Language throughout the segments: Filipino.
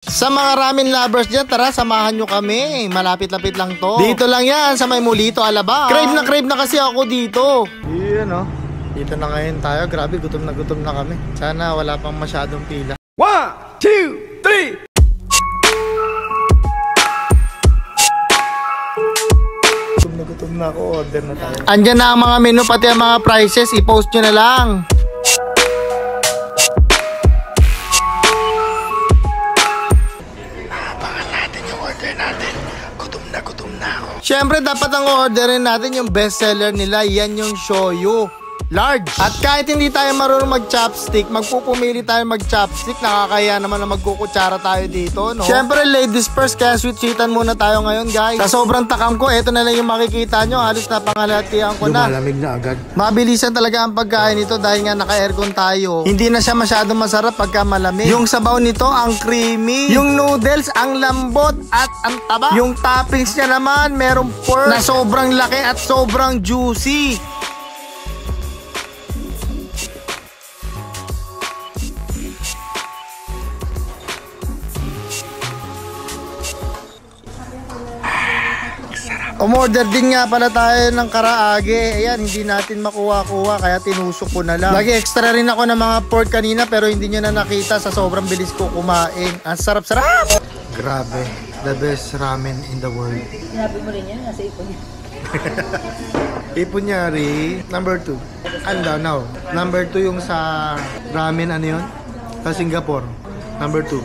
Sa mga ramen lovers dyan, tara, samahan nyo kami. Malapit-lapit lang to. Dito lang yan, sa may Mulito, Alabang. Crave na kasi ako dito. Yun, oh. Dito na ngayon tayo. Grabe, gutom na kami. Sana wala pang masyadong pila. 1, 2, 3! Gutom na ako. Order na tayo. Andyan na ang mga menu, pati ang mga prices. I-post nyo na lang. Siyempre, dapat ang orderin natin yung best seller nila. Yan yung shoyu. Large. At kahit hindi tayo marunong mag-chopstick, magpupumili tayo mag-chopstick. Nakakaya naman na magkukutsara tayo dito, no? Siyempre, ladies first, kaya sweet-sweetan muna tayo ngayon, guys. Sa sobrang takam ko, eto na lang yung makikita nyo. Halos napangalatian ko na. Lumalamig na agad. Mabilisan talaga ang pagkain nito dahil nga naka-aircon tayo. Hindi na siya masyadong masarap pagka malamig. Yung sabaw nito, ang creamy. Yung noodles, ang lambot at ang taba. Yung toppings niya naman, merong pork na sobrang laki at sobrang juicy. Umorder din nga pala tayo ng karaage. Ayan, hindi natin makuha-kuha kaya tinusok ko na lang. Lagi extra rin ako ng mga pork kanina pero hindi nyo na nakita sa sobrang bilis ko kumain. Ang sarap-sarap! Grabe, the best ramen in the world. Sinabi mo rin yan, nasa ipon niya. Ipon Nyari, number 2. Anda, now. Number 2 yung sa ramen, ano yun? Sa Singapore. Number 2.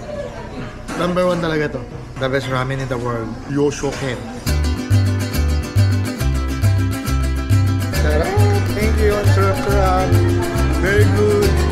Number 1 talaga to. The best ramen in the world. Yoshoken. Thank you, sarap-sarap. Very good.